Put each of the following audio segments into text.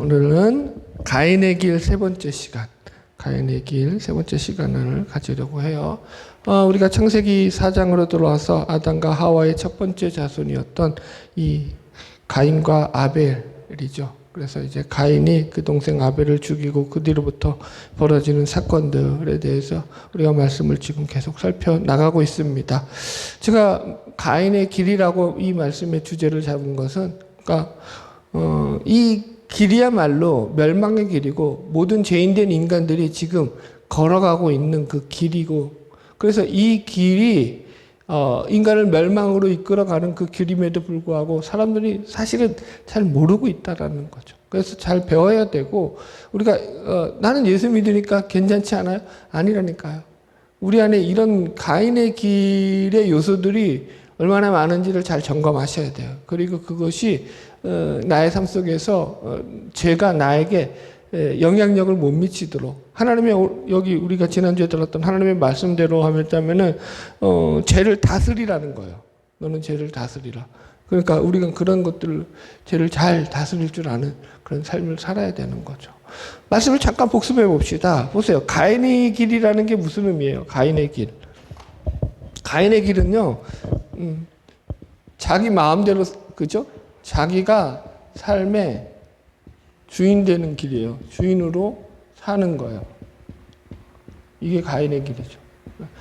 오늘은 가인의 길 세 번째 시간, 가인의 길 세 번째 시간을 가지려고 해요. 우리가 창세기 4장으로 들어와서 아담과 하와의 첫 번째 자손이었던 이 가인과 아벨이죠. 그래서 이제 가인이 그 동생 아벨을 죽이고 그 뒤로부터 벌어지는 사건들에 대해서 우리가 말씀을 지금 계속 살펴나가고 있습니다. 제가 가인의 길이라고 이 말씀의 주제를 잡은 것은, 그러니까 이 길이야말로 멸망의 길이고 모든 죄인된 인간들이 지금 걸어가고 있는 그 길이고, 그래서 이 길이 인간을 멸망으로 이끌어가는 그 길임에도 불구하고 사람들이 사실은 잘 모르고 있다라는 거죠. 그래서 잘 배워야 되고, 우리가 나는 예수 믿으니까 괜찮지 않아요? 아니라니까요. 우리 안에 이런 가인의 길의 요소들이 얼마나 많은지를 잘 점검하셔야 돼요. 그리고 그것이 나의 삶 속에서 죄가 나에게 영향력을 못 미치도록, 하나님의, 여기 우리가 지난주에 들었던 하나님의 말씀대로 하면은 죄를 다스리라는 거예요. 너는 죄를 다스리라. 그러니까 우리가 그런 것들을, 죄를 잘 다스릴 줄 아는 그런 삶을 살아야 되는 거죠. 말씀을 잠깐 복습해 봅시다. 보세요. 가인의 길이라는 게 무슨 의미예요? 가인의 길. 가인의 길은요, 자기 마음대로, 그죠? 자기가 삶의 주인 되는 길이에요. 주인으로 사는 거예요. 이게 가인의 길이죠.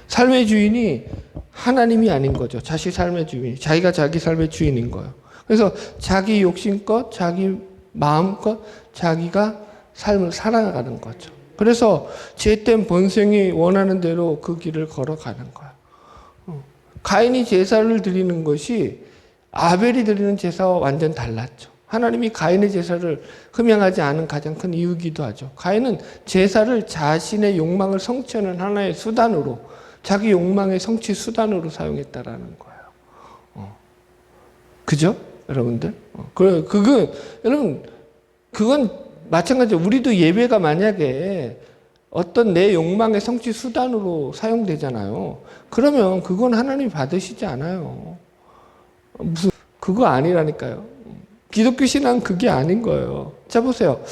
삶의 주인이 하나님이 아닌 거죠. 자기 삶의 주인. 자기가 자기 삶의 주인인 거예요. 그래서 자기 욕심껏, 자기 마음껏 자기가 삶을 살아가는 거죠. 그래서 죄된 본성이 원하는 대로 그 길을 걸어가는 거예요. 가인이 제사를 드리는 것이 아벨이 드리는 제사와 완전 달랐죠. 하나님이 가인의 제사를 흠양하지 않은 가장 큰 이유이기도 하죠. 가인은 제사를 자신의 욕망을 성취하는 하나의 수단으로, 자기 욕망의 성취 수단으로 사용했다라는 거예요. 그죠? 여러분들? 여러분, 그건 마찬가지로 우리도 예배가 만약에 어떤 내 욕망의 성취 수단으로 사용되잖아요. 그러면 그건 하나님이 받으시지 않아요. 무슨, 그거 아니라니까요. 기독교 신앙은 그게 아닌 거예요. 자, 보세요.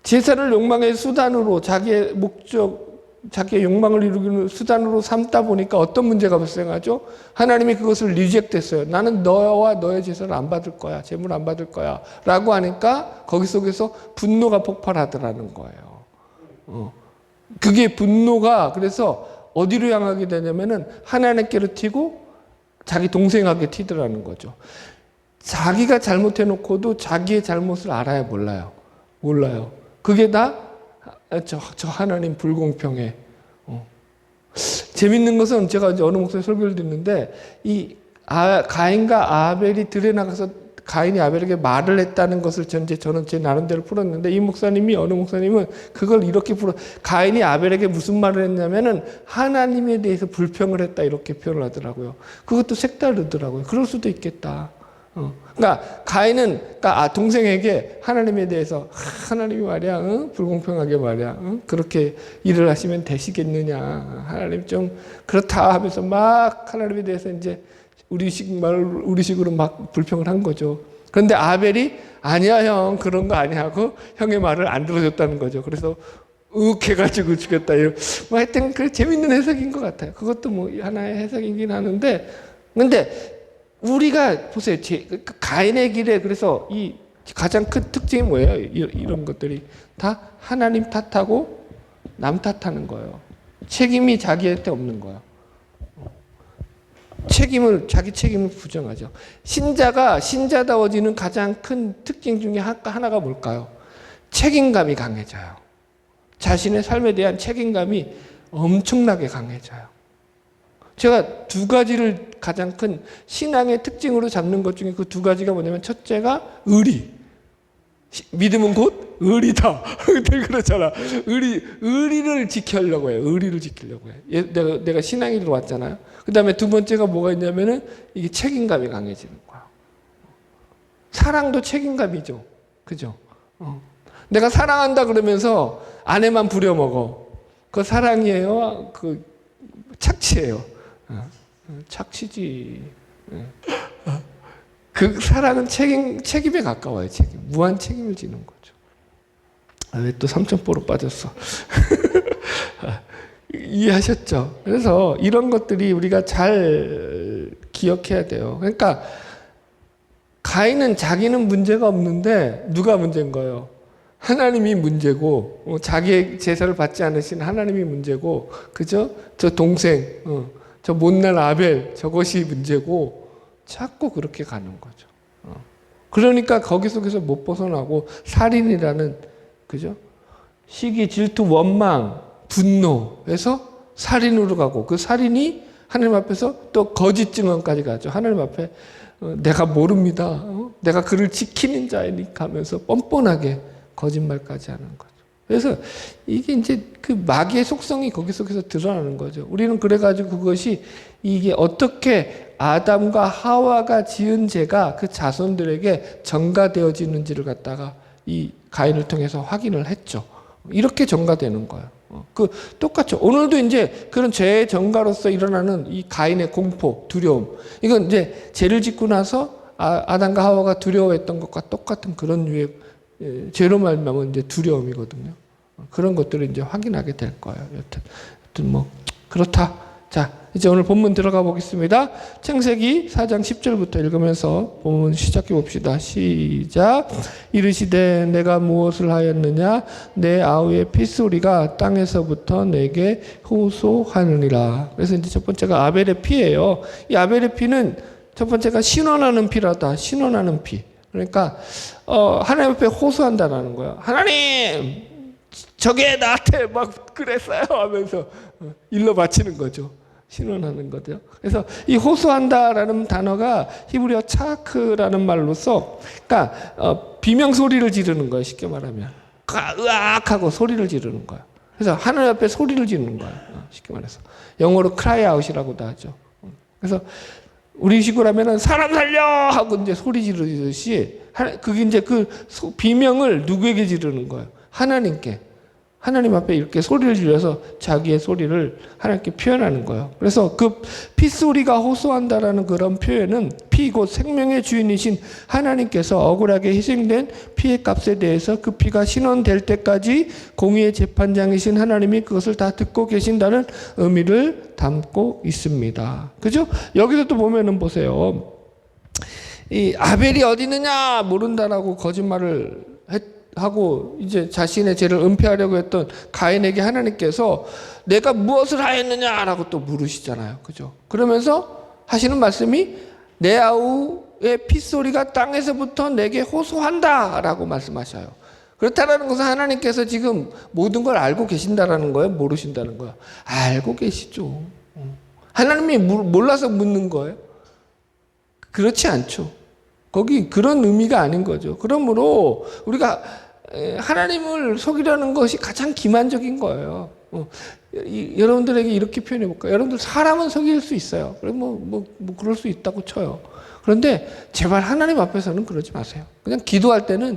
제사를 욕망의 수단으로, 자기의 목적, 자기의 욕망을 이루는 수단으로 삼다 보니까 어떤 문제가 발생하죠? 하나님이 그것을 리젝트했어요. 나는 너와 너의 제사를 안 받을 거야. 제물 안 받을 거야. 라고 하니까 거기 속에서 분노가 폭발하더라는 거예요. 그게 분노가 그래서 어디로 향하게 되냐면은 하나님께로 튀고 자기 동생에게 튀더라는 거죠. 자기가 잘못해놓고도 자기의 잘못을 알아야 몰라요. 그게 다 저 하나님 불공평해. 재밌는 것은 제가 이제 어느 목사님 설교를 듣는데 이 가인과 아벨이 들에 나가서 가인이 아벨에게 말을 했다는 것을 저는 제 나름대로 풀었는데, 이 목사님이, 어느 목사님은 그걸 이렇게 가인이 아벨에게 무슨 말을 했냐면은 하나님에 대해서 불평을 했다, 이렇게 표현을 하더라고요. 그것도 색다르더라고요. 그럴 수도 있겠다. 그러니까 가인은, 그러니까 동생에게 하나님에 대해서 하나님이 말이야, 불공평하게 말이야, 그렇게 일을 하시면 되시겠느냐, 하나님 좀 그렇다 하면서 막 하나님에 대해서 이제 우리식으로 막 불평을 한 거죠. 그런데 아벨이 아니야 형, 그런 거 아니야 하고 형의 말을 안 들어줬다는 거죠. 그래서 해가지고 죽였다. 뭐 하여튼 그 재밌는 해석인 것 같아요. 그것도 뭐 하나의 해석이긴 하는데, 근데 우리가 보세요. 가인의 길에, 그래서 이 가장 큰 특징이 뭐예요? 이런 것들이 다 하나님 탓하고 남 탓하는 거예요. 책임이 자기한테 없는 거예요. 자기 책임을 부정하죠. 신자다워지는 가장 큰 특징 중에 하나가 뭘까요? 책임감이 강해져요. 자신의 삶에 대한 책임감이 엄청나게 강해져요. 제가 두 가지를 가장 큰 신앙의 특징으로 잡는 것 중에 그 두 가지가 뭐냐면, 첫째가 의리. 믿음은 곧 의리다. 늘 그렇잖아. 의리를 지키려고 해요. 의리를 지키려고 해. 내가 신앙인으로 왔잖아요. 그 다음에 두 번째가 뭐가 있냐면은 이게 책임감이 강해지는 거야. 사랑도 책임감이죠. 그죠? 내가 사랑한다 그러면서 아내만 부려먹어. 그거 사랑이에요? 그 착취예요. 착취지. 그 사랑은 책임에 가까워요. 무한 책임을 지는 거죠. 왜 또 삼천포로 빠졌어? 이해하셨죠? 그래서 이런 것들이 우리가 잘 기억해야 돼요. 그러니까 가인은 자기는 문제가 없는데 누가 문제인 거예요? 하나님이 문제고, 자기의 제사를 받지 않으신 하나님이 문제고, 그죠? 저 동생, 저 못난 아벨, 저것이 문제고, 자꾸 그렇게 가는 거죠. 그러니까 거기 속에서 못 벗어나고 살인이라는, 그죠? 시기, 질투, 원망, 분노에서 살인으로 가고, 그 살인이 하나님 앞에서 또 거짓 증언까지 가죠. 하나님 앞에 내가 모릅니다. 내가 그를 지키는 자이니까 하면서 뻔뻔하게 거짓말까지 하는 거죠. 그래서 이게 이제 그 마귀의 속성이 거기 속에서 드러나는 거죠. 우리는 그래가지고 그것이 이게 어떻게 아담과 하와가 지은 죄가 그 자손들에게 전가되어지는지를 갖다가 이 가인을 통해서 확인을 했죠. 이렇게 전가되는 거예요. 그 똑같죠. 오늘도 이제 그런 죄의 전가로서 일어나는 이 가인의 공포, 두려움. 이건 이제 죄를 짓고 나서 아담과 하와가 두려워했던 것과 똑같은 그런 유의 죄로 말미암은 이제 두려움이거든요. 그런 것들을 이제 확인하게 될 거예요. 여튼 뭐 그렇다. 자, 이제 오늘 본문 들어가 보겠습니다. 창세기 4장 10절부터 읽으면서 본문 시작해 봅시다. 시작. 이르시되 내가 무엇을 하였느냐? 내 아우의 피소리가 땅에서부터 내게 호소하느니라. 그래서 이제 첫 번째가 아벨의 피예요. 이 아벨의 피는 첫 번째가 신원하는 피라다. 신원하는 피. 그러니까 하나님 앞에 호소한다라는 거야. 하나님, 저게 나한테 막 그랬어요 하면서 일러 바치는 거죠. 신원하는 거죠. 그래서 이 호소한다라는 단어가 히브리어 차크라는 말로서, 그러니까 비명 소리를 지르는 거예요. 쉽게 말하면 으악 하고 소리를 지르는 거야. 그래서 하나님 앞에 소리를 지르는 거야. 쉽게 말해서 영어로 cry out이라고도 하죠. 그래서 우리 식으로 하면은 사람 살려 하고 이제 소리 지르듯이 그게 이제 그 비명을 누구에게 지르는 거예요? 하나님께. 하나님 앞에 이렇게 소리를 지르서 자기의 소리를 하나님께 표현하는 거예요. 그래서 그 피소리가 호소한다라는 그런 표현은 피 곧 생명의 주인이신 하나님께서 억울하게 희생된 피의 값에 대해서 그 피가 신원될 때까지 공의의 재판장이신 하나님이 그것을 다 듣고 계신다는 의미를 담고 있습니다. 그죠? 여기서 또 보면은 보세요. 이 아벨이 어디 있느냐 모른다라고 거짓말을 하고 이제 자신의 죄를 은폐하려고 했던 가인에게 하나님께서 내가 무엇을 하였느냐라고 또 물으시잖아요. 그죠? 그러면서 하시는 말씀이 내 아우의 핏소리가 땅에서부터 내게 호소한다라고 말씀하셔요. 그렇다는 것은 하나님께서 지금 모든 걸 알고 계신다라는 거예요? 모르신다는 거예요? 알고 계시죠. 하나님이 몰라서 묻는 거예요? 그렇지 않죠. 거기 그런 의미가 아닌 거죠. 그러므로 우리가 하나님을 속이려는 것이 가장 기만적인 거예요. 여러분들에게 이렇게 표현해 볼까요? 여러분들 사람은 속일 수 있어요. 뭐 그럴 수 있다고 쳐요. 그런데 제발 하나님 앞에서는 그러지 마세요. 그냥 기도할 때는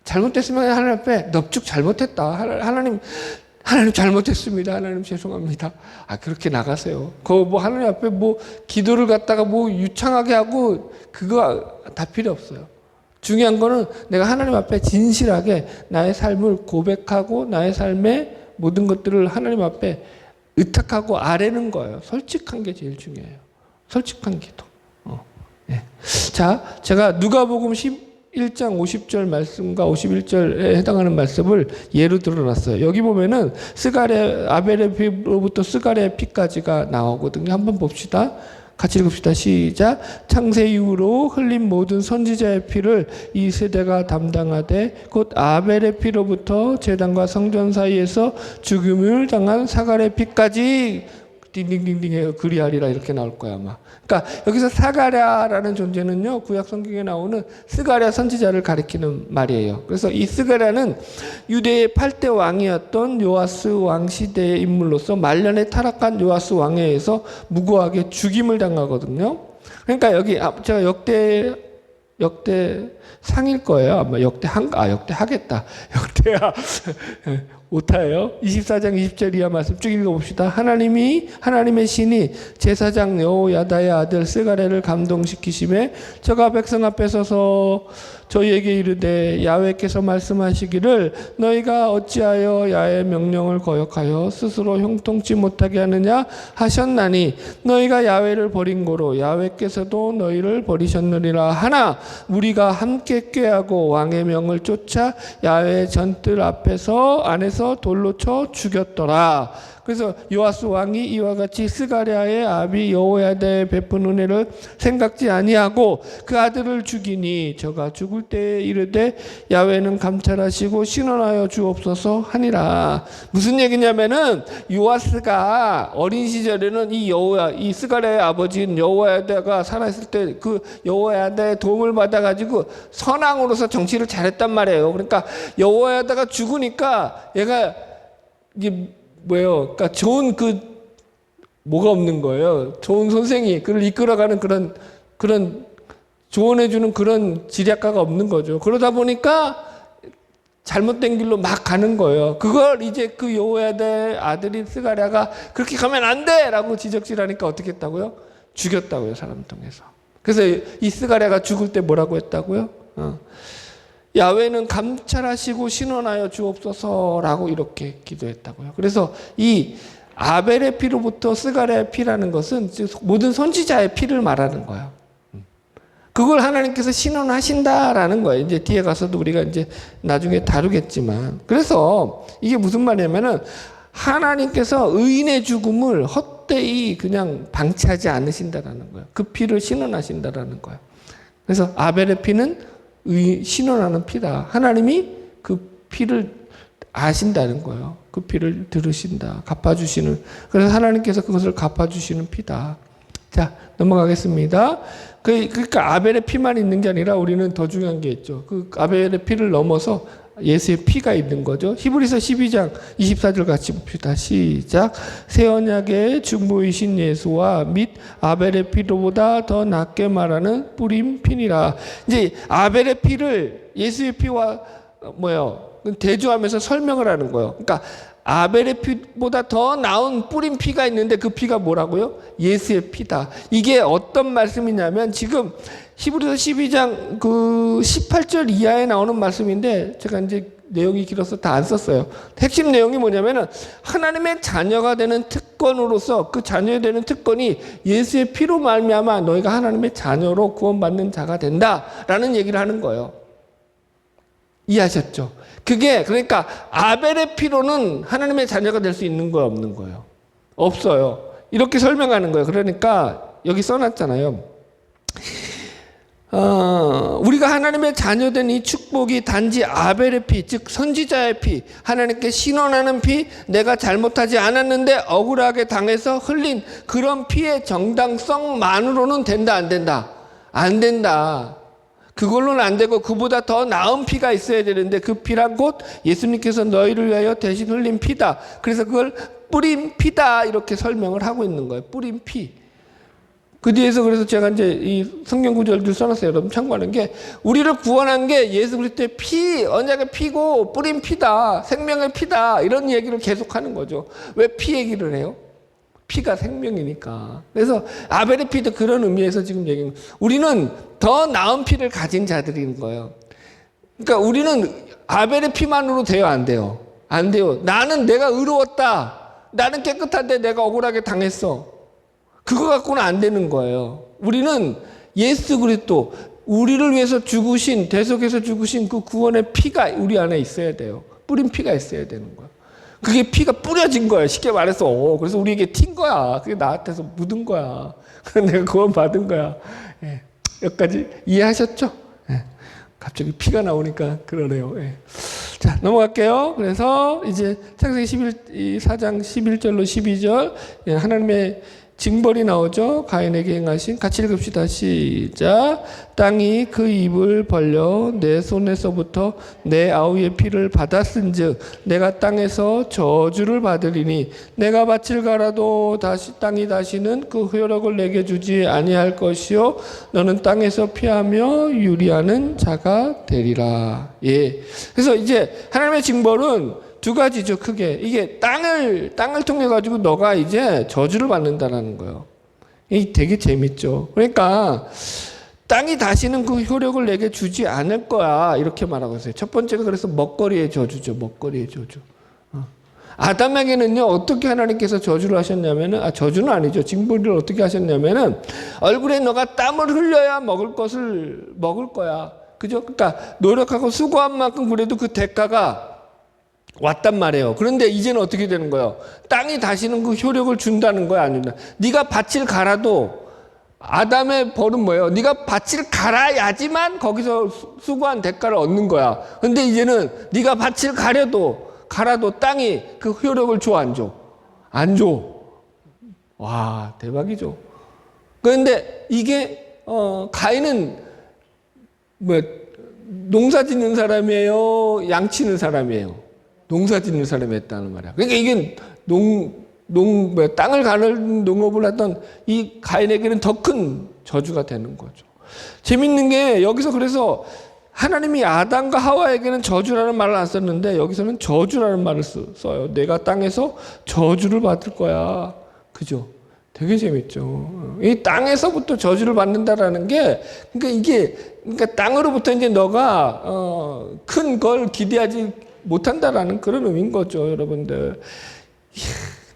잘못됐으면 하나님 앞에 넙죽 잘못했다. 하나님 잘못했습니다. 하나님 죄송합니다. 그렇게 나가세요. 뭐 하나님 앞에 뭐 기도를 갖다가 뭐 유창하게 하고 그거 다 필요 없어요. 중요한 거는 내가 하나님 앞에 진실하게 나의 삶을 고백하고 나의 삶의 모든 것들을 하나님 앞에 의탁하고 아뢰는 거예요. 솔직한 게 제일 중요해요. 솔직한 기도. 네. 자, 제가 누가복음 11장 50절 말씀과 51절에 해당하는 말씀을 예로 들어놨어요. 여기 보면은 아벨의 피로부터 스가랴의 피까지가 나오거든요. 한번 봅시다. 같이 읽읍시다. 시작. 창세 이후로 흘린 모든 선지자의 피를 이 세대가 담당하되 곧 아벨의 피로부터 제단과 성전 사이에서 죽음을 당한 사갈의 피까지 딩딩딩딩 해요. 그리하리라 이렇게 나올 거야 아마. 그러니까 여기서 사가랴라는 존재는요 구약 성경에 나오는 스가랴 선지자를 가리키는 말이에요. 그래서 이 스가랴는 유대의 8대 왕이었던 요아스 왕 시대의 인물로서 말년에 타락한 요아스 왕에 의해서 무고하게 죽임을 당하거든요. 그러니까 여기 제가 역대 상일 거예요. 아마 역대하겠다. 역대하 오타예요. 24장 20절 이하 말씀 쭉 읽어봅시다. 하나님의 신이 제사장 여호야다의 아들 스가랴를 감동시키심에 저가 백성 앞에 서서 저희에게 이르되 야훼께서 말씀하시기를 너희가 어찌하여 야훼의 명령을 거역하여 스스로 형통치 못하게 하느냐 하셨나니 너희가 야훼를 버린 고로 야훼께서도 너희를 버리셨느니라 하나 우리가 함께 꾀하고 왕의 명을 쫓아 야훼 전뜰 안에서 돌로 쳐 죽였더라. 그래서 요아스 왕이 이와 같이 스가랴의 아비 여호야다에 베푼 은혜를 생각지 아니하고 그 아들을 죽이니 저가 죽을 때에 이르되 야훼는 감찰하시고 신원하여 주옵소서 하니라. 무슨 얘기냐면은 요아스가 어린 시절에는 이 스가랴의 아버지인 여호야다가 살아있을 때 그 여호야다의 도움을 받아가지고 선왕으로서 정치를 잘했단 말이에요. 그러니까 여호야다가 죽으니까 얘가 이게 뭐예요? 그러니까 좋은 뭐가 없는 거예요. 좋은 선생이 그를 이끌어가는 그런 조언해주는 그런 지략가가 없는 거죠. 그러다 보니까 잘못된 길로 막 가는 거예요. 그걸 이제 그 여호야다의 아들인 스가랴가 그렇게 가면 안 돼라고 지적질하니까 어떻게 했다고요? 죽였다고요, 사람 통해서. 그래서 이 스가랴가 죽을 때 뭐라고 했다고요? 야훼는 감찰하시고 신원하여 주옵소서라고 이렇게 기도했다고요. 그래서 이 아벨의 피로부터 스가랴의 피라는 것은 모든 선지자의 피를 말하는 거예요. 그걸 하나님께서 신원하신다라는 거예요. 이제 뒤에 가서도 우리가 이제 나중에 다루겠지만. 그래서 이게 무슨 말이냐면은 하나님께서 의인의 죽음을 헛되이 그냥 방치하지 않으신다라는 거예요. 그 피를 신원하신다라는 거예요. 그래서 아벨의 피는 신원하는 피다. 하나님이 그 피를 아신다는 거예요. 그 피를 들으신다. 갚아주시는. 그래서 하나님께서 그것을 갚아주시는 피다. 자, 넘어가겠습니다. 그러니까 아벨의 피만 있는 게 아니라 우리는 더 중요한 게 있죠. 그 아벨의 피를 넘어서 예수의 피가 있는 거죠. 히브리서 12장 24절 같이 봅시다. 시작. 새 언약의 중보이신 예수와 및 아벨의 피로보다 더 낫게 말하는 뿌림 피니라. 이제 아벨의 피를 예수의 피와 대조하면서 설명을 하는 거예요. 그러니까 아벨의 피보다 더 나은 뿌린 피가 있는데 그 피가 뭐라고요? 예수의 피다. 이게 어떤 말씀이냐면 지금 히브리서 12장 그 18절 이하에 나오는 말씀인데 제가 이제 내용이 길어서 다 안 썼어요. 핵심 내용이 뭐냐면은 하나님의 자녀가 되는 특권으로서 그 자녀가 되는 특권이 예수의 피로 말미암아 너희가 하나님의 자녀로 구원받는 자가 된다라는 얘기를 하는 거예요. 이해하셨죠? 그게 그러니까 아벨의 피로는 하나님의 자녀가 될 수 있는 거예요, 없는 거예요? 없어요. 이렇게 설명하는 거예요. 그러니까 여기 써놨잖아요. 우리가 하나님의 자녀된 이 축복이 단지 아벨의 피, 즉 선지자의 피, 하나님께 신원하는 피, 내가 잘못하지 않았는데 억울하게 당해서 흘린 그런 피의 정당성만으로는 된다, 안 된다? 안 된다. 그걸로는 안 되고 그보다 더 나은 피가 있어야 되는데 그 피란 곧 예수님께서 너희를 위하여 대신 흘린 피다. 그래서 그걸 뿌린 피다 이렇게 설명을 하고 있는 거예요. 뿌린 피. 그 뒤에서 그래서 제가 이제 이 성경 구절들 써놨어요. 여러분 참고하는 게 우리를 구원한 게 예수 그리스도의 피, 언약의 피고 뿌린 피다. 생명의 피다. 이런 얘기를 계속하는 거죠. 왜 피 얘기를 해요? 피가 생명이니까. 그래서 아벨의 피도 그런 의미에서 지금 얘기합니다. 우리는 더 나은 피를 가진 자들인 거예요. 그러니까 우리는 아벨의 피만으로 돼요, 안 돼요? 안 돼요. 나는 내가 의로웠다. 나는 깨끗한데 내가 억울하게 당했어. 그거 갖고는 안 되는 거예요. 우리는 예수 그리스도, 우리를 위해서 죽으신, 대속해서 죽으신 그 구원의 피가 우리 안에 있어야 돼요. 뿌린 피가 있어야 되는 거예요. 그게 피가 뿌려진 거예요. 쉽게 말해서. 그래서 우리에게 튄 거야. 그게 나한테서 묻은 거야. 그래서 내가 구원 받은 거야. 예. 여기까지 이해하셨죠? 예. 갑자기 피가 나오니까 그러네요. 예. 자, 넘어갈게요. 그래서 이제 창세기 4장 11절로 12절 예, 하나님의 징벌이 나오죠. 가인에게 행하신. 같이 읽읍시다. 시작. 땅이 그 입을 벌려 내 손에서부터 내 아우의 피를 받았은즉 내가 땅에서 저주를 받으리니 내가 밭을 갈아도 땅이 다시는 그 효력을 내게 주지 아니할 것이요 너는 땅에서 피하며 유리하는 자가 되리라. 예. 그래서 이제 하나님의 징벌은 두 가지죠, 크게. 이게 땅을 통해 가지고 너가 이제 저주를 받는다라는 거예요. 이게 되게 재밌죠. 그러니까 땅이 다시는 그 효력을 내게 주지 않을 거야. 이렇게 말하고 있어요. 첫 번째가 그래서 먹거리의 저주죠. 먹거리의 저주. 아담에게는요, 어떻게 하나님께서 저주를 하셨냐면은, 저주는 아니죠. 징벌을 어떻게 하셨냐면은, 얼굴에 너가 땀을 흘려야 먹을 것을 먹을 거야. 그죠? 그러니까 노력하고 수고한 만큼 그래도 그 대가가 왔단 말이에요. 그런데 이제는 어떻게 되는 거예요? 땅이 다시는 그 효력을 준다는 거야, 아니면 네가 밭을 갈아도 아담의 벌은 뭐예요? 네가 밭을 갈아야지만 거기서 수고한 대가를 얻는 거야. 근데 이제는 네가 밭을 갈아도 땅이 그 효력을 줘, 안 줘? 안 줘. 와, 대박이죠. 그런데 이게 가인은 뭐 농사 짓는 사람이에요? 양 치는 사람이에요? 농사 짓는 사람이 했다는 말이야. 그러니까 이게 땅을 가는 농업을 하던 이 가인에게는 더 큰 저주가 되는 거죠. 재밌는 게 여기서 그래서 하나님이 아담과 하와에게는 저주라는 말을 안 썼는데 여기서는 저주라는 말을 써요. 내가 땅에서 저주를 받을 거야. 그죠? 되게 재밌죠. 이 땅에서부터 저주를 받는다라는 게, 그러니까 땅으로부터 이제 너가 큰 걸 기대하지 못한다라는 그런 의미인 거죠, 여러분들. 이야,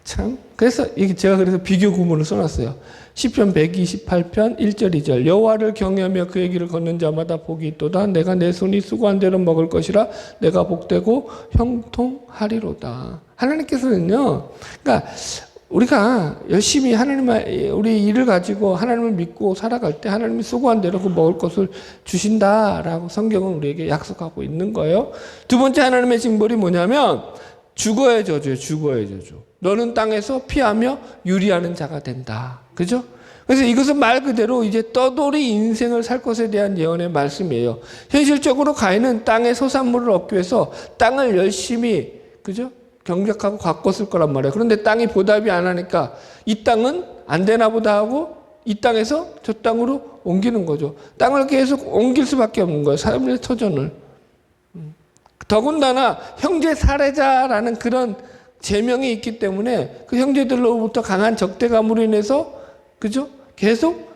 참. 그래서 제가 그래서 비교 구문을 써놨어요. 시편 128편 1절 2절. 여호와를 경외하며 그의 길을 걷는 자마다 복이 있도다. 내가 내 손이 수고한 대로 먹을 것이라 내가 복되고 형통하리로다. 하나님께서는요, 그러니까 우리가 열심히 우리 일을 가지고 하나님을 믿고 살아갈 때 하나님이 수고한 대로 그 먹을 것을 주신다라고 성경은 우리에게 약속하고 있는 거예요. 두 번째 하나님의 징벌이 뭐냐면 주거의 저주예요. 주거의 저주. 너는 땅에서 피하며 유리하는 자가 된다. 그죠? 그래서 이것은 말 그대로 이제 떠돌이 인생을 살 것에 대한 예언의 말씀이에요. 현실적으로 가인은 땅의 소산물을 얻기 위해서 땅을 열심히, 그죠? 경작하고 가꿨을 거란 말이에요. 그런데 땅이 보답이 안 하니까 이 땅은 안 되나 보다 하고 이 땅에서 저 땅으로 옮기는 거죠. 땅을 계속 옮길 수밖에 없는 거예요. 삶의 터전을. 더군다나 형제 살해자라는 그런 제명이 있기 때문에 그 형제들로부터 강한 적대감으로 인해서, 그죠? 계속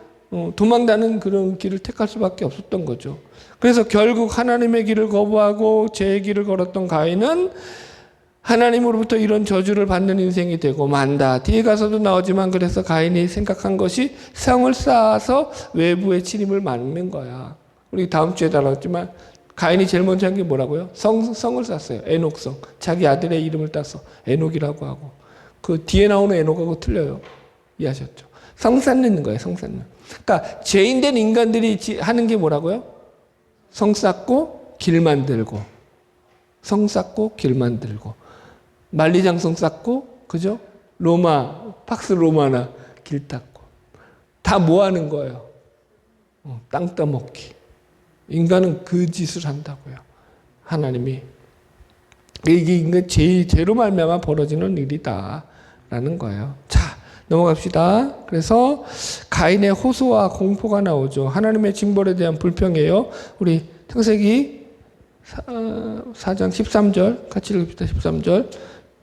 도망다는 그런 길을 택할 수밖에 없었던 거죠. 그래서 결국 하나님의 길을 거부하고 제 길을 걸었던 가인은 하나님으로부터 이런 저주를 받는 인생이 되고 만다. 뒤에 가서도 나오지만 그래서 가인이 생각한 것이 성을 쌓아서 외부의 침입을 막는 거야. 우리 다음 주에 다뤘지만 가인이 제일 먼저 한 게 뭐라고요? 성을 쌓았어요. 에녹성. 자기 아들의 이름을 따서 에녹이라고 하고. 그 뒤에 나오는 에녹하고 틀려요. 이해하셨죠? 성 쌓는 거예요. 성 쌓는. 그러니까 죄인된 인간들이 하는 게 뭐라고요? 성 쌓고 길 만들고. 성 쌓고 길 만들고. 만리장성 쌓고, 그죠? 팍스 로마나 길 닦고. 다 뭐 하는 거예요? 땅 따먹기. 인간은 그 짓을 한다고요. 하나님이. 이게 죄로 말미암아 벌어지는 일이다라는 거예요. 자, 넘어갑시다. 그래서 가인의 호소와 공포가 나오죠. 하나님의 징벌에 대한 불평이에요. 우리 창세기 4장 13절 같이 읽읍시다. 13절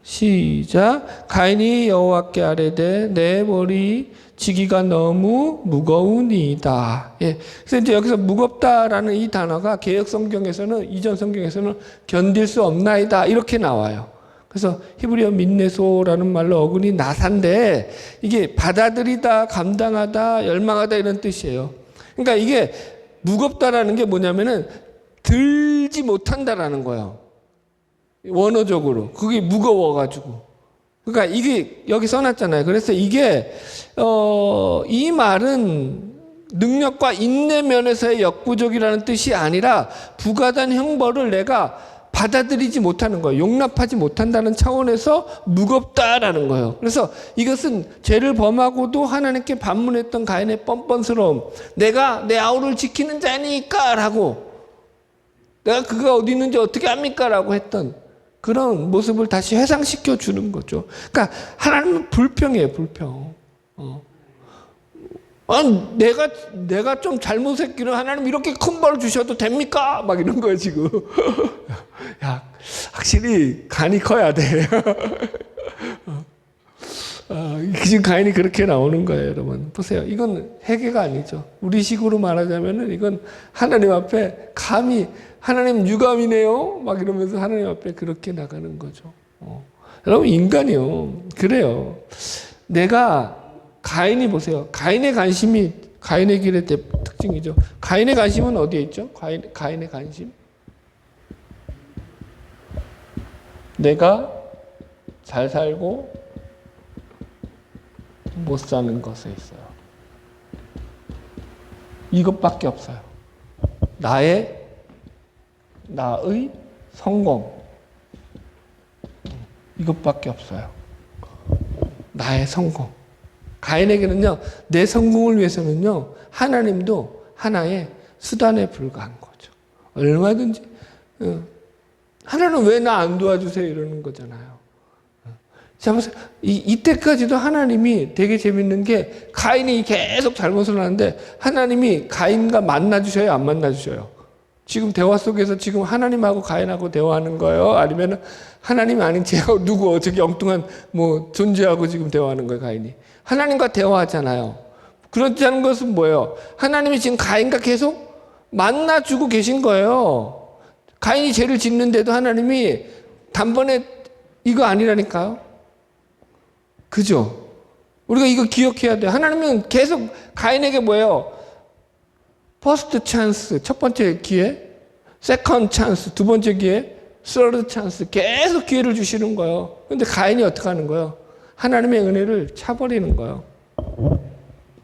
시작. 가인이 여호와께 아뢰되 내 머리 지기가 너무 무거우니이다. 예. 그래서 이제 여기서 무겁다라는 이 단어가 개역 성경에서는, 이전 성경에서는 견딜 수 없나이다 이렇게 나와요. 그래서 히브리어 민네소라는 말로 어근이 나사인데 이게 받아들이다, 감당하다, 열망하다 이런 뜻이에요. 그러니까 이게 무겁다라는 게 뭐냐면은 들지 못한다라는 거예요. 원어적으로. 그게 무거워가지고. 그러니까 이게 여기 써놨잖아요. 그래서 이게 이 말은 능력과 인내 면에서의 역부족이라는 뜻이 아니라 부과된 형벌을 내가 받아들이지 못하는 거예요. 용납하지 못한다는 차원에서 무겁다라는 거예요. 그래서 이것은 죄를 범하고도 하나님께 반문했던 가인의 뻔뻔스러움. 내가 내 아우를 지키는 자니까 라고, 내가 그가 어디 있는지 어떻게 합니까? 라고 했던 그런 모습을 다시 회상시켜 주는 거죠. 그러니까 하나님은 불평이에요, 불평. 내가 좀 잘못했기는 하나님 이렇게 큰 벌 주셔도 됩니까? 막 이런 거예요, 지금. 야, 확실히 간이 커야 돼. 지금 가인이 그렇게 나오는 거예요, 여러분. 보세요. 이건 회개가 아니죠. 우리 식으로 말하자면은 이건 하나님 앞에 감히 하나님 유감이네요. 막 이러면서 하나님 앞에 그렇게 나가는 거죠. 여러분 인간이요. 그래요. 내가 가인이 보세요. 가인의 관심이 가인의 길의 특징이죠. 가인의 관심은 어디에 있죠? 가인의 관심. 내가 잘 살고 못 사는 것에 있어요. 이것밖에 없어요. 나의 성공. 이것밖에 없어요. 나의 성공. 가인에게는요, 내 성공을 위해서는요, 하나님도 하나의 수단에 불과한 거죠. 얼마든지, 하나님 왜 나 안 도와주세요? 이러는 거잖아요. 자, 보세요. 이때까지도 하나님이 되게 재밌는 게 가인이 계속 잘못을 하는데 하나님이 가인과 만나주셔요? 안 만나주셔요? 지금 대화 속에서 지금 하나님하고 가인하고 대화하는 거예요? 아니면 하나님이 아닌 제가 누구 어떻게 엉뚱한 뭐 존재하고 지금 대화하는 거예요, 가인이? 하나님과 대화하잖아요. 그렇지 않은 것은 뭐예요? 하나님이 지금 가인과 계속 만나주고 계신 거예요. 가인이 죄를 짓는데도 하나님이 단번에 이거 아니라니까요. 그죠? 우리가 이거 기억해야 돼요. 하나님은 계속 가인에게 뭐예요? 퍼스트 찬스, 첫 번째 기회, 세컨드 찬스, 두 번째 기회, 서드 찬스, 계속 기회를 주시는 거예요. 근데 가인이 어떻게 하는 거예요? 하나님의 은혜를 차버리는 거예요.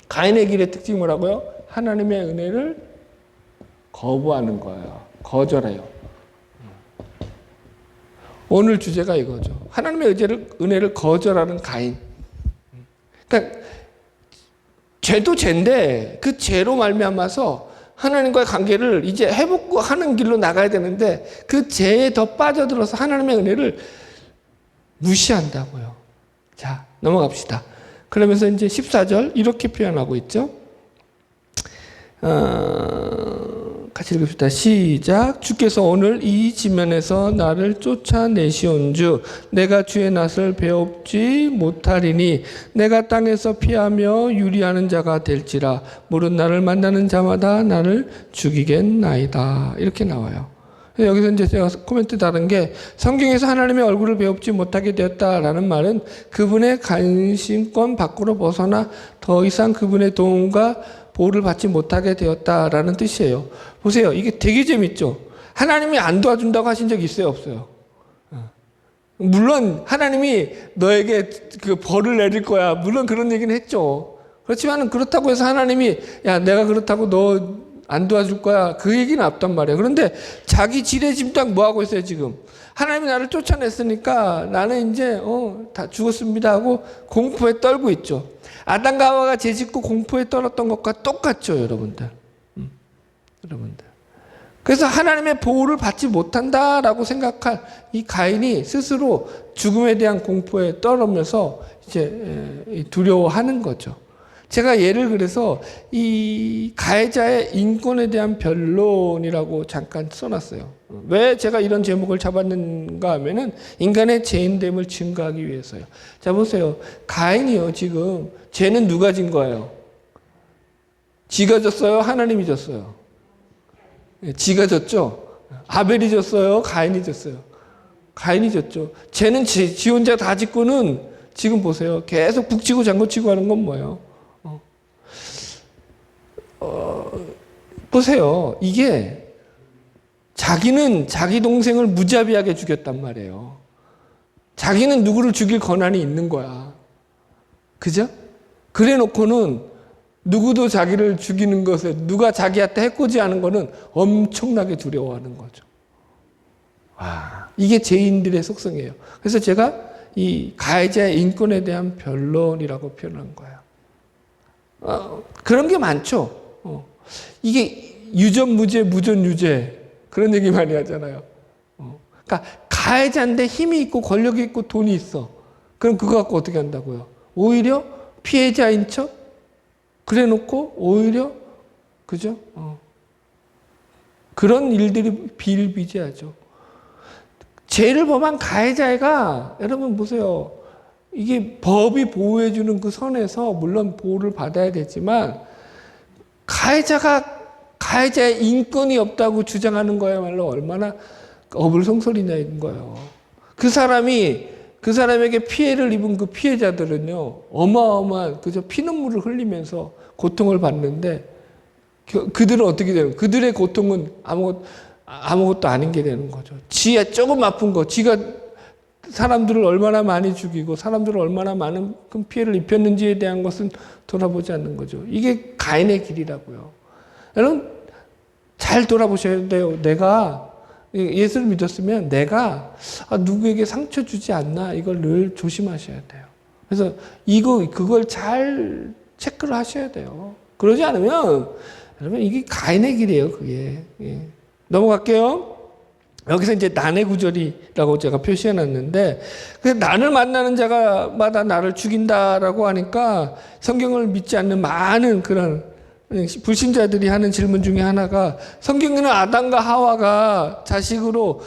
가인의 길의 특징이 뭐라고요? 하나님의 은혜를 거부하는 거예요. 거절해요. 오늘 주제가 이거죠. 하나님의 은혜를 거절하는 가인. 그러니까 죄도 죄인데 그 죄로 말미암아서 하나님과의 관계를 이제 회복하는 길로 나가야 되는데 그 죄에 더 빠져들어서 하나님의 은혜를 무시한다고요. 자, 넘어갑시다. 그러면서 이제 14절 이렇게 표현하고 있죠. 같이 읽읍시다. 시작. 주께서 오늘 이 지면에서 나를 쫓아내시온즉 내가 주의 낯을 배웁지 못하리니 내가 땅에서 피하며 유리하는 자가 될지라 물은 나를 만나는 자마다 나를 죽이겠나이다. 이렇게 나와요. 여기서 이제 제가 코멘트 다른 게 성경에서 하나님의 얼굴을 배웁지 못하게 되었다라는 말은 그분의 관심권 밖으로 벗어나 더 이상 그분의 도움과 보호를 받지 못하게 되었다라는 뜻이에요. 보세요. 이게 되게 재밌죠? 하나님이 안 도와준다고 하신 적 있어요? 없어요? 물론 하나님이 너에게 그 벌을 내릴 거야. 물론 그런 얘기는 했죠. 그렇지만 그렇다고 해서 하나님이 야 내가 그렇다고 너 안 도와줄 거야. 그 얘기는 없단 말이에요. 그런데 자기 지레짐작 뭐하고 있어요 지금? 하나님이 나를 쫓아냈으니까 나는 이제 다 죽었습니다 하고 공포에 떨고 있죠. 아담과 하와가 죄짓고 공포에 떨었던 것과 똑같죠, 여러분들. 여러분들. 그래서 하나님의 보호를 받지 못한다라고 생각할 이 가인이 스스로 죽음에 대한 공포에 떨으면서 이제 두려워하는 거죠. 제가 예를 그래서 이 가해자의 인권에 대한 변론이라고 잠깐 써놨어요. 왜 제가 이런 제목을 잡았는가 하면은 인간의 죄인됨을 증거하기 위해서요. 자, 보세요. 가인이요, 지금 죄는 누가 진 거예요? 지가 졌어요? 하나님이 졌어요? 지가 졌죠? 아벨이 졌어요? 가인이 졌어요? 가인이 졌죠. 죄는 지 혼자 다 짓고는 지금 보세요. 계속 북치고 장구치고 하는 건 뭐예요? 보세요. 이게 자기는 자기 동생을 무자비하게 죽였단 말이에요. 자기는 누구를 죽일 권한이 있는 거야. 그죠? 그래 놓고는 누구도 자기를 죽이는 것에 누가 자기한테 해코지하는 거는 엄청나게 두려워하는 거죠. 이게 죄인들의 속성이에요. 그래서 제가 이 가해자의 인권에 대한 변론이라고 표현한 거예요. 그런 게 많죠. 이게 유전무죄, 무전유죄 그런 얘기 많이 하잖아요. 그러니까 가해자인데 힘이 있고 권력이 있고 돈이 있어. 그럼 그거 갖고 어떻게 한다고요? 오히려 피해자인 척 그래놓고 오히려 그죠? 그런 일들이 비일비재하죠. 죄를 범한 가해자가 여러분 보세요. 이게 법이 보호해주는 그 선에서 물론 보호를 받아야 되지만 가해자가 가해자의 인권이 없다고 주장하는 거야말로 얼마나 어불성설이냐인 거예요. 그 사람에게 피해를 입은 그 피해자들은요, 어마어마한 그저 피눈물을 흘리면서 고통을 받는데 그들은 어떻게 되는 거예요? 그들의 고통은 아무것도 아닌 게 되는 거죠. 지가 조금 아픈 거, 지가 사람들을 얼마나 많이 죽이고 사람들을 얼마나 많은 큰 피해를 입혔는지에 대한 것은 돌아보지 않는 거죠. 이게 가인의 길이라고요. 여러분 잘 돌아보셔야 돼요. 내가 예수를 믿었으면 내가 누구에게 상처 주지 않나 이걸 늘 조심하셔야 돼요. 그래서 그걸 잘 체크를 하셔야 돼요. 그러지 않으면 여러분 이게 가인의 길이에요. 그게. 예. 넘어갈게요. 여기서 이제 난의 구절이라고 제가 표시해놨는데, 난을 만나는 자마다 나를 죽인다라고 하니까 성경을 믿지 않는 많은 그런 불신자들이 하는 질문 중에 하나가, 성경에는 아담과 하와가 자식으로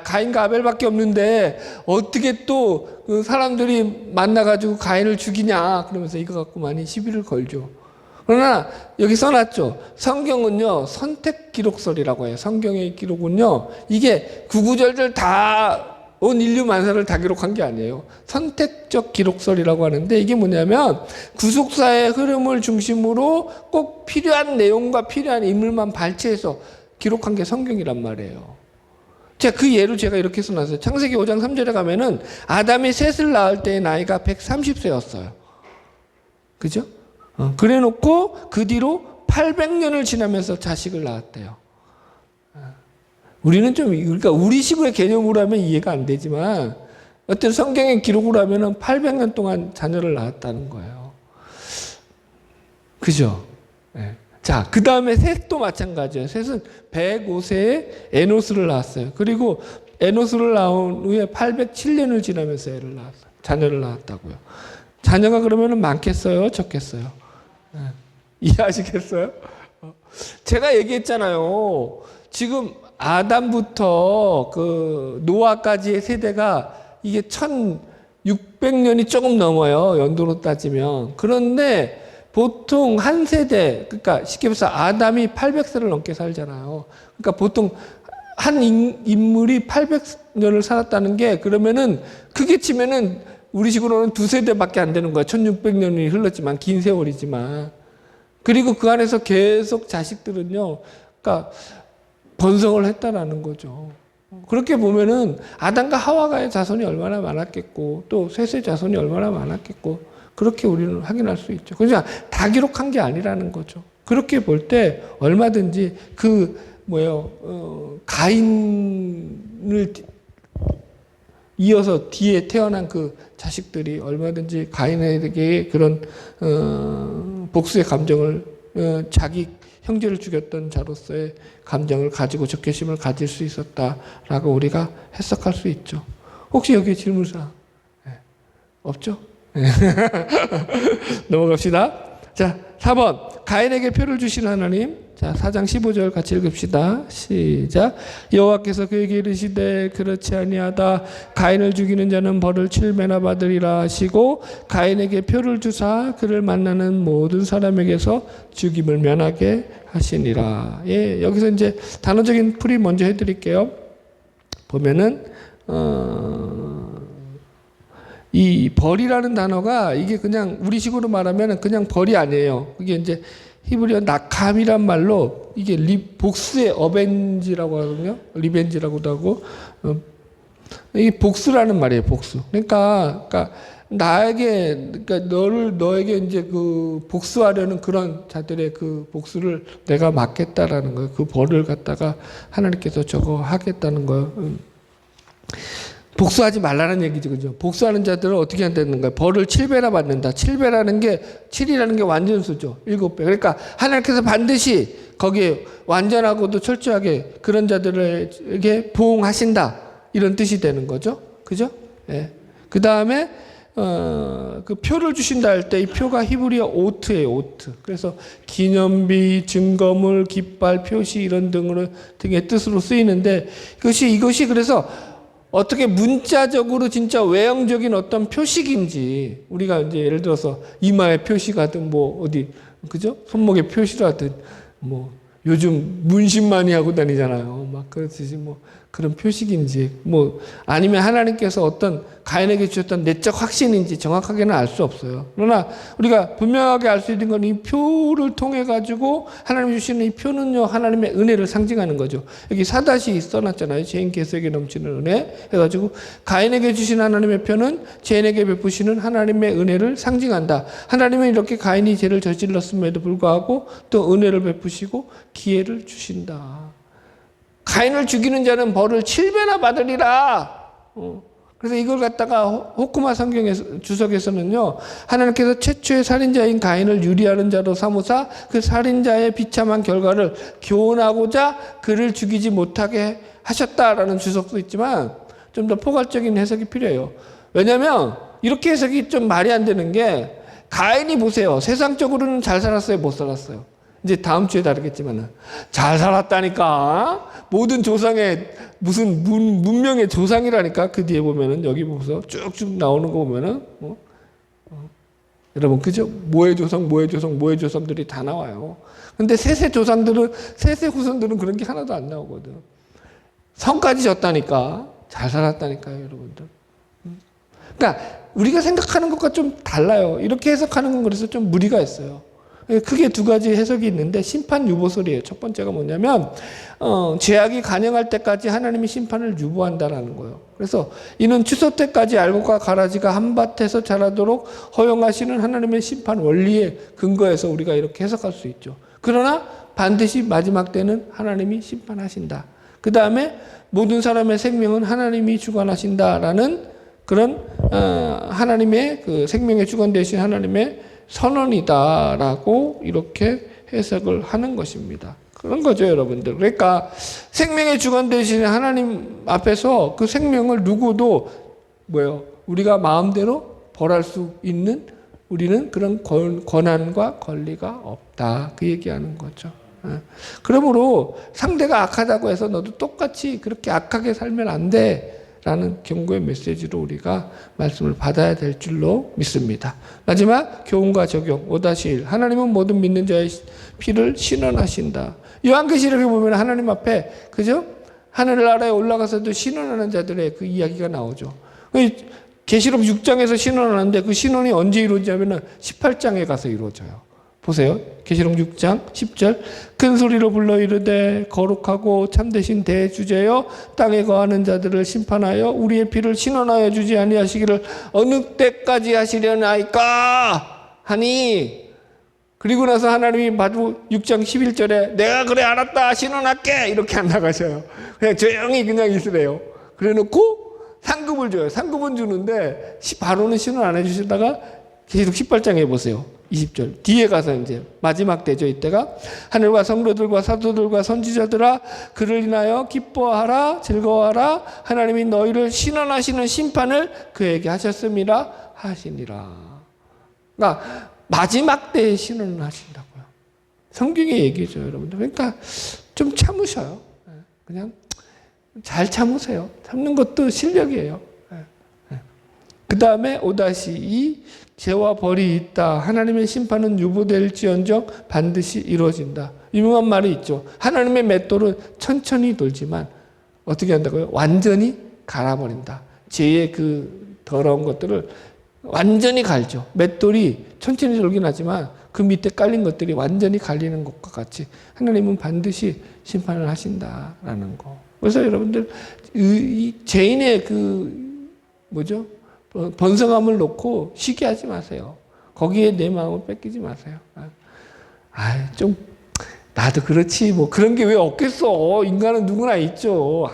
가인과 아벨밖에 없는데 어떻게 또 사람들이 만나가지고 가인을 죽이냐, 그러면서 이거 갖고 많이 시비를 걸죠. 그러나 여기 써놨죠. 성경은요, 선택 기록설이라고 해요. 성경의 기록은요, 이게 구구절절 다 온 인류 만사를 다 기록한 게 아니에요. 선택적 기록설이라고 하는데, 이게 뭐냐면 구속사의 흐름을 중심으로 꼭 필요한 내용과 필요한 인물만 발췌해서 기록한 게 성경이란 말이에요. 자, 그 예로 제가 이렇게 써놨어요. 창세기 5장 3절에 가면은 아담이 셋을 낳을 때의 나이가 130세였어요. 그죠? 그래 놓고 그 뒤로 800년을 지나면서 자식을 낳았대요. 우리는 그러니까 우리식의 개념으로 하면 이해가 안 되지만, 어떤 성경의 기록으로 하면은 800년 동안 자녀를 낳았다는 거예요. 그죠? 네. 자, 그 다음에 셋도 마찬가지예요. 셋은 105세에 에노스를 낳았어요. 그리고 에노스를 낳은 후에 807년을 지나면서 자녀를 낳았다고요. 자녀가 그러면은 많겠어요? 적겠어요? 네. 이해하시겠어요? 제가 얘기했잖아요. 지금 아담부터 그 노아까지의 세대가 이게 1600년이 조금 넘어요. 연도로 따지면. 그런데 보통 한 세대, 그러니까 쉽게 말해서 아담이 800세를 넘게 살잖아요. 그러니까 보통 한 인물이 800년을 살았다는 게, 그러면은 크게 치면은 우리식으로는 두 세대밖에 안 되는 거야. 1600년이 흘렀지만, 긴 세월이지만. 그리고 그 안에서 계속 자식들은요, 그러니까 번성을 했다라는 거죠. 그렇게 보면은 아담과 하와가의 자손이 얼마나 많았겠고, 또 셋의 자손이 얼마나 많았겠고, 그렇게 우리는 확인할 수 있죠. 그냥 다 기록한 게 아니라는 거죠. 그렇게 볼 때 얼마든지 가인을 이어서 뒤에 태어난 그 자식들이 얼마든지 가인에게 그런 복수의 감정을, 자기 형제를 죽였던 자로서의 감정을 가지고 적개심을 가질 수 있었다라고 우리가 해석할 수 있죠. 혹시 여기에 질문사항 없죠? 넘어갑시다. 자, 4번. 가인에게 표를 주신 하나님. 자, 4장 15절 같이 읽읍시다. 시작. 여호와께서 그에게 이르시되 그렇지 아니하다. 가인을 죽이는 자는 벌을 7배나 받으리라 하시고, 가인에게 표를 주사 그를 만나는 모든 사람에게서 죽임을 면하게 하시니라. 예, 여기서 이제 단어적인 풀이 먼저 해드릴게요. 보면은 이 벌이라는 단어가 이게 그냥 우리식으로 말하면 그냥 벌이 아니에요. 그게 이제 히브리어 나캄이란 말로, 이게 복수의 어벤지라고 하거든요. 리벤지라고도 하고, 이게 복수라는 말이에요. 복수. 그러니까 너에게 이제 그 복수하려는 그런 자들의 그 복수를 내가 막겠다라는 거예요. 그 벌을 갖다가 하나님께서 저거 하겠다는 거예요. 복수하지 말라는 얘기죠. 그죠? 복수하는 자들은 어떻게 한다는 거예요? 벌을 7배나 받는다. 7배라는 게, 7이라는 게 완전수죠. 7배. 그러니까 하나님께서 반드시 거기에 완전하고도 철저하게 그런 자들에게 보응하신다. 이런 뜻이 되는 거죠. 그죠? 예. 그 다음에, 그 표를 주신다 할 때 이 표가 히브리어 오트예요. 오트. 그래서 기념비, 증거물, 깃발, 표시 이런 등의 뜻으로 쓰이는데, 이것이 그래서 어떻게 문자적으로 진짜 외형적인 어떤 표식인지, 우리가 이제 예를 들어서 이마에 표시가든 뭐 어디, 그죠? 손목에 표시라든 뭐 요즘 문신 많이 하고 다니잖아요. 막 그렇듯이 뭐 그런 표식인지, 뭐 아니면 하나님께서 어떤 가인에게 주셨던 내적 확신인지 정확하게는 알 수 없어요. 그러나 우리가 분명하게 알 수 있는 건 이 표를 통해 가지고 하나님이 주시는 이 표는요, 하나님의 은혜를 상징하는 거죠. 여기 사다시 써놨잖아요. 죄인 개수에게 넘치는 은혜 해가지고 가인에게 주신 하나님의 표는 죄인에게 베푸시는 하나님의 은혜를 상징한다. 하나님은 이렇게 가인이 죄를 저질렀음에도 불구하고 또 은혜를 베푸시고 기회를 주신다. 가인을 죽이는 자는 벌을 7배나 받으리라. 그래서 이걸 갖다가 호크마 성경에서, 주석에서는요, 하나님께서 최초의 살인자인 가인을 유리하는 자로 삼으사 그 살인자의 비참한 결과를 교훈하고자 그를 죽이지 못하게 하셨다라는 주석도 있지만 좀 더 포괄적인 해석이 필요해요. 왜냐하면 이렇게 해석이 좀 말이 안 되는 게, 가인이 보세요. 세상적으로는 잘 살았어요, 못 살았어요? 이제 다음 주에 다루겠지만 잘 살았다니까. 모든 조상의 무슨 문명의 조상이라니까. 그 뒤에 보면은 여기 보면서 쭉쭉 나오는 거 보면은 여러분 그죠? 모의 조상, 모의 조상, 모의 조상들이 다 나와요. 근데 셋의 조상들은, 셋의 후손들은 그런 게 하나도 안 나오거든. 성까지 졌다니까. 잘 살았다니까요, 여러분들. 그러니까 우리가 생각하는 것과 좀 달라요. 이렇게 해석하는 건 그래서 좀 무리가 있어요. 크게 두 가지 해석이 있는데, 심판 유보설이에요. 첫 번째가 뭐냐면 죄악이 간영할 때까지 하나님이 심판을 유보한다라는 거예요. 그래서 이는 추수 때까지 알곡과 가라지가 한밭에서 자라도록 허용하시는 하나님의 심판 원리에 근거해서 우리가 이렇게 해석할 수 있죠. 그러나 반드시 마지막 때는 하나님이 심판하신다. 그 다음에 모든 사람의 생명은 하나님이 주관하신다라는 그런 하나님의 그 생명의 주관 되신 하나님의 선언이다라고 이렇게 해석을 하는 것입니다. 그런 거죠, 여러분들. 그러니까 생명의 주관 되시는 하나님 앞에서 그 생명을 누구도 우리가 마음대로 벌할 수 있는, 우리는 그런 권한과 권리가 없다. 그 얘기하는 거죠. 그러므로 상대가 악하다고 해서 너도 똑같이 그렇게 악하게 살면 안 돼. 라는 경고의 메시지로 우리가 말씀을 받아야 될 줄로 믿습니다. 마지막 교훈과 적용 5-1. 하나님은 모든 믿는 자의 피를 신원하신다. 요한계시록에 보면 하나님 앞에, 그죠? 하늘나라에 올라가서도 신원하는 자들의 그 이야기가 나오죠. 계시록 6장에서 신원하는데 그 신원이 언제 이루어지냐면 18장에 가서 이루어져요. 보세요. 계시록 6장 10절. 큰 소리로 불러 이르되 거룩하고 참되신 대주제여 땅에 거하는 자들을 심판하여 우리의 피를 신원하여 주지 아니하시기를 어느 때까지 하시려나이까 하니, 그리고 나서 하나님이 마주 6장 11절에 내가 그래 알았다 신원할게 이렇게 안 나가셔요. 그냥 조용히 그냥 있으래요. 그래 놓고 상급을 줘요. 상급은 주는데 바로는 신원 안 해주시다가 계시록 18장에 보세요. 20절 뒤에 가서 이제 마지막 때죠. 이때가 하늘과 성도들과 사도들과 선지자들아 그를 인하여 기뻐하라 즐거워하라 하나님이 너희를 신원하시는 심판을 그에게 하셨음이라 하시니라. 그러니까 마지막 때에 신원을 하신다고요. 성경의 얘기죠, 여러분들. 그러니까 좀 참으셔요. 그냥 잘 참으세요. 참는 것도 실력이에요. 그 다음에 5-2 죄와 벌이 있다. 하나님의 심판은 유보될지언정 반드시 이루어진다. 유명한 말이 있죠. 하나님의 맷돌은 천천히 돌지만 어떻게 한다고요? 완전히 갈아버린다. 죄의 그 더러운 것들을 완전히 갈죠. 맷돌이 천천히 돌긴 하지만 그 밑에 깔린 것들이 완전히 갈리는 것과 같이 하나님은 반드시 심판을 하신다라는 거. 그래서 여러분들 이 죄인의 그 번성함을 놓고 쉬게 하지 마세요. 거기에 내 마음을 뺏기지 마세요. 좀 나도 그렇지 뭐 그런 게 왜 없겠어. 인간은 누구나 있죠.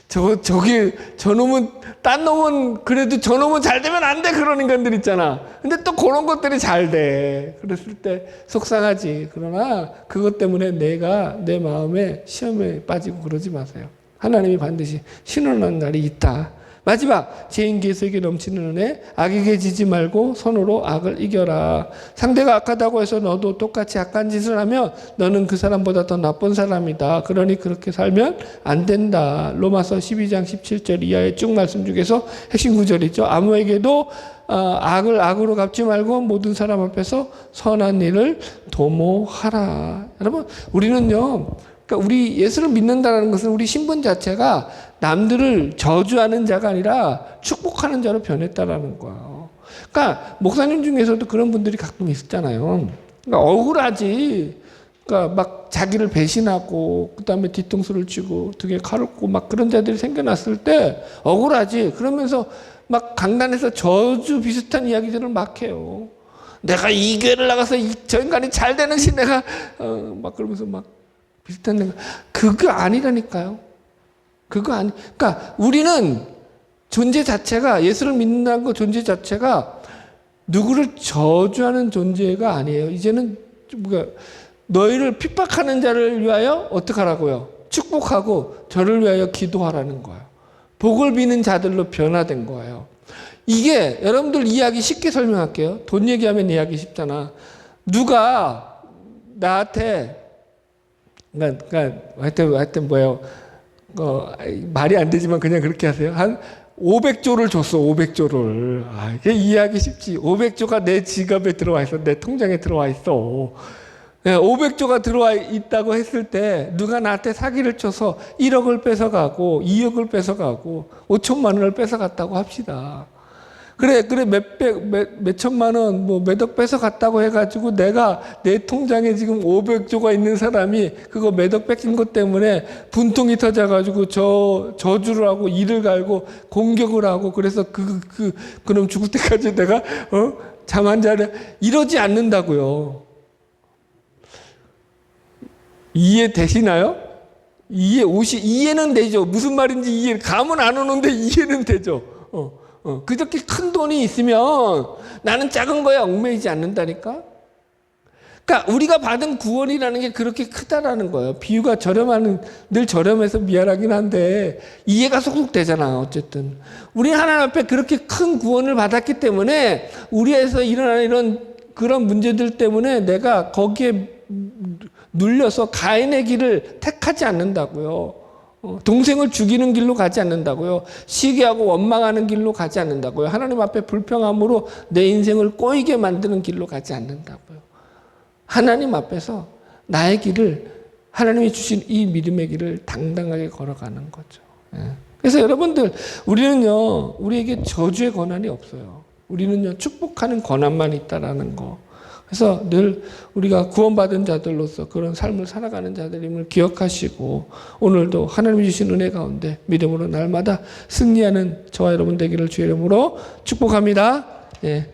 저놈은 딴 놈은 그래도 저놈은 잘 되면 안 돼. 그런 인간들 있잖아. 근데 또 그런 것들이 잘 돼. 그랬을 때 속상하지. 그러나 그것 때문에 내가 내 마음에 시험에 빠지고 그러지 마세요. 하나님이 반드시 신원하는 날이 있다. 마지막, 죄인 계수에게 넘치는 은혜, 악에게 지지 말고 손으로 악을 이겨라. 상대가 악하다고 해서 너도 똑같이 악한 짓을 하면 너는 그 사람보다 더 나쁜 사람이다. 그러니 그렇게 살면 안 된다. 로마서 12장 17절 이하의 쭉 말씀 중에서 핵심 구절이죠. 아무에게도 악을 악으로 갚지 말고 모든 사람 앞에서 선한 일을 도모하라. 여러분, 우리는요, 그러니까 우리 예수를 믿는다는 것은 우리 신분 자체가 남들을 저주하는 자가 아니라 축복하는 자로 변했다라는 거예요. 그러니까 목사님 중에서도 그런 분들이 가끔 있었잖아요. 그러니까 억울하지. 그러니까 막 자기를 배신하고 그다음에 뒤통수를 치고 등에 칼을 꽂고 막 그런 자들이 생겨났을 때 억울하지. 그러면서 막 강단에서 저주 비슷한 이야기들을 막 해요. 내가 이 교회를 나가서 저 인간이 잘 되는 시 내가 막 그러면서 막 비슷한 데 그거 아니라니까요. 그러니까 우리는 존재 자체가 예수를 믿는다는 것 존재 자체가 누구를 저주하는 존재가 아니에요. 이제는 너희를 핍박하는 자를 위하여 어떻게 하라고요? 축복하고 저를 위하여 기도하라는 거예요. 복을 비는 자들로 변화된 거예요. 이게 여러분들 이해하기 쉽게 설명할게요. 돈 얘기하면 이해하기 쉽잖아. 누가 나한테 그러니까 하여튼 뭐예요? 말이 안 되지만 그냥 그렇게 하세요. 한 500조를 줬어. 500조를. 이게 이해하기 쉽지. 500조가 내 지갑에 들어와 있어. 내 통장에 들어와 있어. 500조가 들어와 있다고 했을 때 누가 나한테 사기를 쳐서 1억을 뺏어가고 2억을 뺏어가고 5천만 원을 뺏어갔다고 합시다. 그래 몇 천만 원, 뭐 몇 억 뺏어갔다고 해가지고 내가 내 통장에 지금 500조가 있는 사람이 그거 몇 억 뺏긴 것 때문에 분통이 터져가지고 저주를 하고 이를 갈고 공격을 하고 그래서 그놈 죽을 때까지 내가 잠 안 자려 이러지 않는다고요. 이해되시나요? 이해는 되죠. 무슨 말인지 감은 안 오는데 이해는 되죠. 그렇게 큰 돈이 있으면 나는 작은 거에 얽매이지 않는다니까? 그러니까 우리가 받은 구원이라는 게 그렇게 크다라는 거예요. 비유가 늘 저렴해서 미안하긴 한데 이해가 속속 되잖아. 어쨌든 우리 하나님 앞에 그렇게 큰 구원을 받았기 때문에 우리에서 일어나는 이런 그런 문제들 때문에 내가 거기에 눌려서 가인의 길을 택하지 않는다고요. 동생을 죽이는 길로 가지 않는다고요. 시기하고 원망하는 길로 가지 않는다고요. 하나님 앞에 불평함으로 내 인생을 꼬이게 만드는 길로 가지 않는다고요. 하나님 앞에서 나의 길을 하나님이 주신 이 믿음의 길을 당당하게 걸어가는 거죠. 그래서 여러분들 우리는요 우리에게 저주의 권한이 없어요. 우리는요 축복하는 권한만 있다라는 거. 그래서 늘 우리가 구원받은 자들로서 그런 삶을 살아가는 자들임을 기억하시고 오늘도 하나님이 주신 은혜 가운데 믿음으로 날마다 승리하는 저와 여러분 되기를 주의 이름으로 축복합니다. 예.